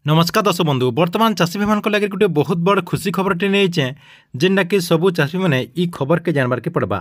नमस्कार दर्शक बंधु बर्तमान चाषी भाई मान लगे गोटे बहुत बड़ खुशी खबरटे नहीं जेनटा कि सबू चाषी मैंने ई खबर के जानबार के पड़वा।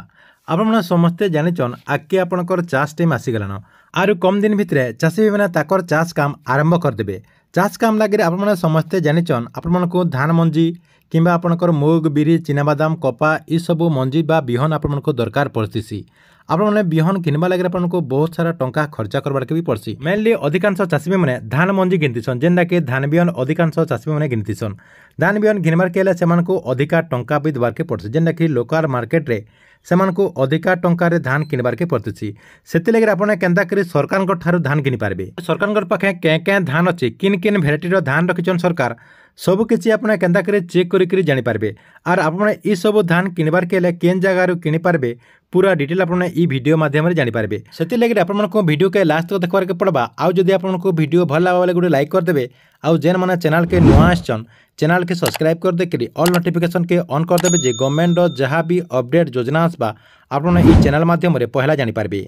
आपने समस्ते जानिछन आगे आपणकर चाष टाइम आसीगलान आर कम दिन भितर चाषी भाई मैंने ताकर चाष काम आरंभ करदे। चाष काम लगे आपने समस्ते जानिछन आपण धान मंजी किंबा आपणकर मुग बिरी चिनाबादाम कपा ई सबू मंजी बा बिहन आपको दरकार पड़सी। आपने बिहन किनवा लगे आपको बहुत सारा टंका खर्चा करवार के भी पड़सी। मेनली अधिकांश चाषी मैंने धान मंजी गिनतीसन जेनटा कि धान बिहन अधिकांश चाषी मैंने गिनतीसन। धान बिहन घिनबार के अधिका टंका भी देवार के पड़सी जेनटा कि लोकल मार्केट रे सेमानकु अधिका टंकार धान किनबार के पड़ती। से लगे आपने केन्ता करी सरकार ठारू धान किनि पारबे। सरकार पाखे क्या धान अच्छी किन किन भेराइटीर धान रखिछन सरकार सबकिछि आपने केन्ता करी चेक करी जानि पारबे। आर आपने ई सब धान किनबार के केन जगार किनि पारबे पूरा डिटेल आपने ई वीडियो माध्यम जानि पारबे। सेति लगे आपनको वीडियो के लास्ट तक देखबार के पड़बा। आउ जदि आपनको वीडियो भल लागबा गोटे लाइक कर देबे। आउ जेन माने चैनल के नुआ आछन चैनल के सब्सक्राइब कर देकरी ऑल नोटिफिकेशन के ऑन कर देबे जे गवर्नमेंट जहाँ भी अपडेट योजना आसबा आपने ई चैनल माध्यम रे पहला जानि पारबे।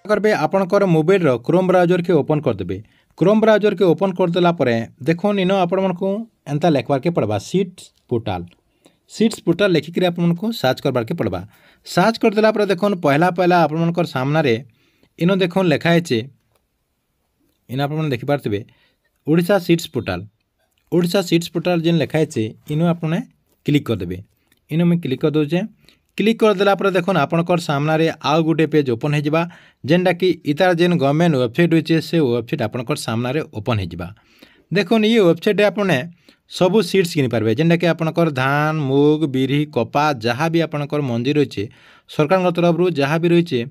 करबे आपनकर मोबाइल रो क्रोम ब्राउजर के ओपन कर देबे। क्रोम ब्राउजर के ओपन कर देला परे देखोन इनो आपनको एंता लिखबार के पड़बा सीट्स पोर्टल लिखिक आपको सर्च करबार के पड़बा। सर्च कर देला परे देखोन पहला आपनकर सामना रे इनो देखोन लिखा है इन आप देखि पारथिबे ओडिशा सीट्स पोर्टल जेन लिखा है इनो आपने क्लिक कर देबे। इनो मैं क्लिक कर दोचे। क्लिक कर देला पर देखो आपनकर सामना रे आउ गोटे पेज ओपन हो जावा जेनटा कि इतार जेन गवर्नमेंट वेबसाइट होचे से वेबसाइट आपनकर सामना रे ओपन हो जावा। देखो ये वेबसाइट आपने सबू सीड्स किनि पारबे जेनटा कि आपनकर धान मुग बिरी कपा जहाँ भी आपनकर मंजी रही सरकार तरफ जहाँ भी रही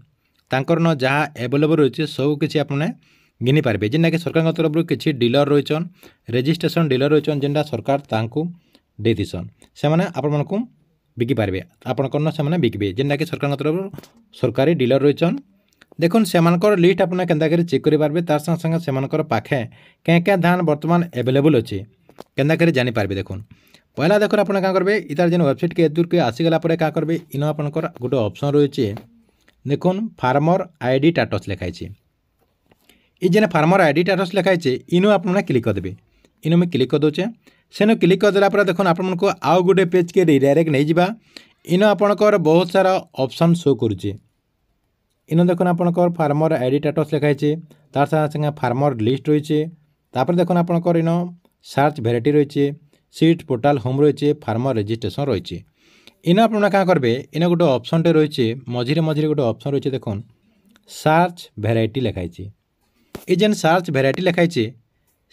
तांकर न जहाँ एवेलेबल रही सब किसी आपने घिनि पारबे। जेनटा कि सरकार तरफ किसी डीलर रही रेजिस्ट्रेशन डीलर रही जेनटा सरकार तांकु दे दिसन से माने आपनको बिकी पारबे आपनकर से बिकबे जेनटा कि सरकार तरफ सरकारी डीलर रही। देखुन से लिस्ट आपने केन्ता करी चेक करि पारबे तार संग संग सेमानकर पाखे क्या धान वर्तमान एवेलेबल अच्छे केन्ता करी जानि पारबे। देखुन पहला देखो आपने क्या करबे इतार जेन वेबसाइट के दूर के आसीगला परे क्या करबे इन आपनकर गोटे ऑप्शन रही देखुन फार्मर आईडी स्टेटस लिखाई ये जेन फार्मर आईडी स्टेटस लिखाई इनो आपने क्लिक कर देबे। इनो में क्लिक कर दोचे सेनो क्लिक कर देला पर देखुन आपनको आउ गोटे पेज के डायरेक्ट नहीं जिबा। इनो आपनकर बहुत सारा ऑप्शन शो करुचे। इनो देखुन आपनकर फार्मर आईडी स्टेटस लिखाई तार संगे फार्मर लिस्ट रही तापर देखुन आपनकर इनो सर्च भेराइटी रही सीट पोर्टल होम रही फार्मर रजिस्ट्रेशन रही। इन आपने क्या करेंगे इन गोटे ऑप्शन टे रही मझिरे गोटे ऑप्शन रही देखुन सर्च भेराइटी लिखाई ये जेन सर्च भेराइटी लिखाई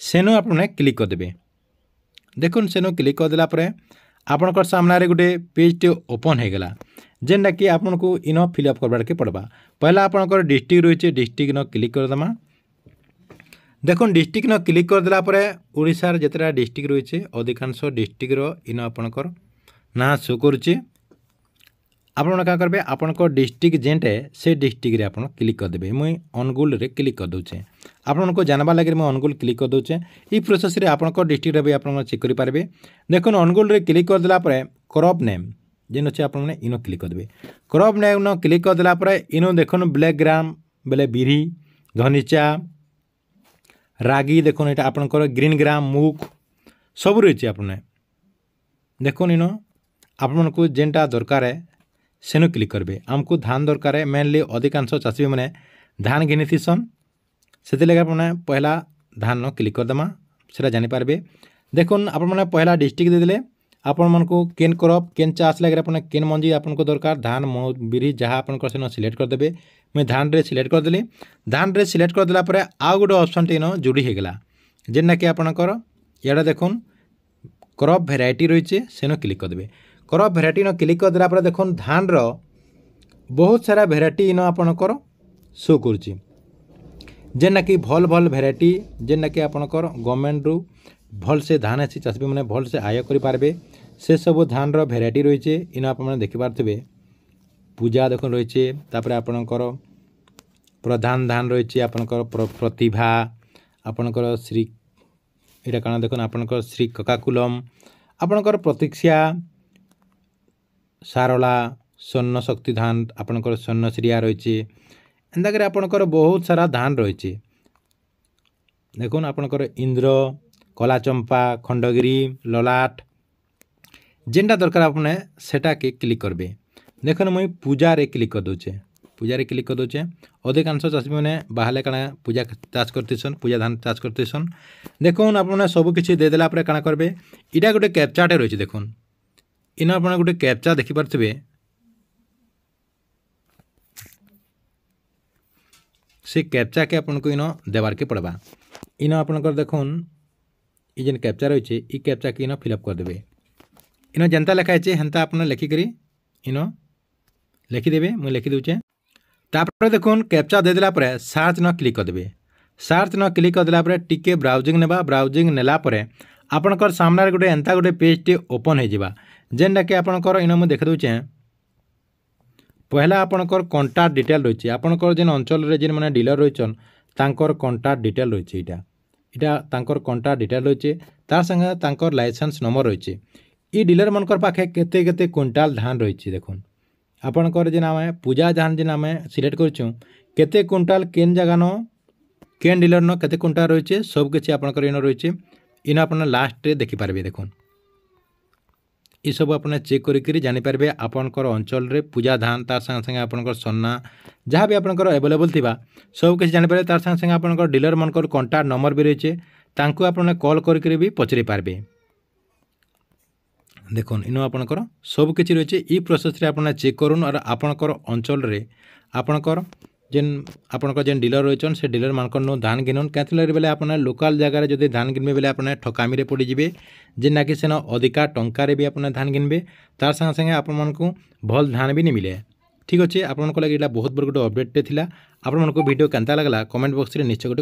सेनो आपने क्लिक कर देबे। देखुन सेनो क्लिक कर देला परे आपनकर सामना रे गोटे पेज टे ओपन हो गला जेनटा कि आपको इन फिलअप करबार के पड़बा। पहला आपनकर डिस्ट्रिक्ट रही डिस्ट्रिक्ट न क्लिक कर देमा। देखुन डिस्ट्रिक्ट न क्लिक कर देला परे ओडिशार जेतरा डिस्ट्रिक्ट रही अधिकांश डिस्ट्रिक्ट रो इन आपनकर ना शो करुचे। आपन क्या करेंगे आपनकर डिस्ट्रिक्ट जेनटे से डिस्ट्रिक्ट रे आपन क्लिक कर देबे। मुई अनुगुल रे क्लिक कर दूचे आपनको जानबा लगे मैं अनुगुल क्लिक कर दूचे। ई प्रोसेस रे आपनकर डिस्ट्रिक्ट रे भी आपन चेक करि पारबे। देखुन अनुगुल रे क्लिक कर देला परे क्रॉप नेम जेन अच्छे आपने इनो क्लिक कर देबे। क्रॉप नेम न क्लिक कर देला परे इनो देखुन ब्लैक ग्राम बेले बिरी घनीचा रागी देखुन एटा आपनकर ग्रीन ग्राम मूग सब रही आपने देखुन इनो आपको जेनटा दरकार है सेनो क्लिक करबे। आमको धान दरकार है मेनली अधिकांश चाषी मैंने धान घिनी थीसन से लगे आपने पहला धान क्लिक कर देमा से जानी पारबे। देखुन आपने पहला डिस्ट्रिक्ट दे देले आपण मानकु केन क्रॉप केन चाष लगे आपने केन मंजी आपनको दरकार धान बिरी जहाँ आपन सेनो सिलेक्ट कर देबे। मैं धान रे सिलेक्ट कर देली। धान रे सिलेक्ट कर देला परे आउ गोटे ऑप्शन टे इन जोड़ी हो गला जेनटा कि आपनकर याडा देखुन क्रॉप भेराइटी रही सेनो क्लिक कर देबे। क्रॉप भेराइटी न क्लिक कर देला परे देखुन धान रो बहुत सारा भेराइटी इन आपनकर शो करुची जेनटा कि भल भल भेराइटी जेनटा कि आपनकर गवर्नमेंट रु भल से धान अच्छी चाषी मैंने भल से आय करि पारबे। से सब धान रो भेराइटी रही इन आप देखि पारथिबे पूजा देखुन रही तापरे आपनकर प्रधान धान रही आपनकर प्रतिभा आपनकर श्री एटा काना देखुन आपनकर श्री ककाकुलम आपनकर प्रतीक्षा सारला स्वर्ण शक्ति धान आपनकर स्वर्ण श्रिया रही एंता कर आपणकर बहुत सारा धान रही। देखुन आपणकर इंद्र, कलाचंपा, खंडगिरी, ललाट जेनटा दरकार आपने सेटा के क्लिक करबे। देखुन मुई पूजा रे क्लिक कर दूचे। पूजा रे क्लिक कर दूचे। अधिकांश चाषी मैंने बाहर काना पूजा चाष करतेसन, पूजा धान चाष करतेसन। देखुन आपने सब किछि दे देला परे काना करबे। इटा गोटे कैप्चाटे रही। देखुन इन आपने गोटे कैप्चा देखि पारथिबे। से कैप्चा के आपन को इन देवार के पड़वा। इन आपनकर देखुन ये जेन कैप्चा रही है, कैप्चा के इन फिलअप कर देबे। इन जेनता लिखाई है हेन्ता आपने लिखिकी इन लिखिदेवे। मुझे लिखि दूचे। तापर देखुन कैप्चा दे देला परे सार्च न क्लिक कर देबे। सार्च न क्लिक कर देला परे टिके ब्राउजिंग नेबा। ब्राउजिंग नेला परे आपनकर सामने गोटे एंता गोटे पेज टे ओपन हो जावा। जेनटा कि आपनकर इन मुझे देख दूचे। पहला आपनकर कॉन्टैक्ट डिटेल रही। आपनकर जेन अंचल रे जेन माने डीलर रहीचन तांकर कॉन्टैक्ट डिटेल रही। इटा तांकर कॉन्टैक्ट डिटेल रही। तार संगे तांकर लाइसेंस नंबर रही। ई डीलर मनकर पाखे केते केते क्विंटाल धान रही। देखुन आपनकर जेन आमे पूजा धान जेन आमे सिलेक्ट करछुं केते क्विंटाल केन जगह न केन डीलर न केते क्विंटाल रही। सब किछि आपनकर इन रही। इन आपन लास्ट रे देखि पारबे। देखुन ये सब आपने चेक करी जानि पारबे आपनकर अंचल रे पूजा धान तार संगे संगे आपनकर सन्ना जहाँ भी आपनकर अवेलेबल थिबा सब किछि जानि पारबे। तार संगे संगे आपनकर डीलर मनकर कॉन्टैक्ट नंबर भी रही। तांको आपने कॉल करी भी पचरि पारबे। देखुन इन आपनकर सब किछि रही। ई प्रोसेस रे आपने चेक करुन और आपनकर अंचल रे आपनकर जेन डीलर रहीचन से डीलर मानकर नो धान गिनुन। कैथले बेले आपने लोकल जगह रे जदि धान गिनबे बेले आपने ठकामी रे पड़ी जिबे। जेना कि सेन अधिका टंका रे भी आपने धान गिनबे। तार संगे संगे आपन मानकु भल धान भी नहीं मिले। ठीक अच्छे। आपन को लगे बहुत बड़ गोटे अपडेट थिला। आपन मानकु वीडियो केनता लागला कमेंट बॉक्स रे निश्चय गोटे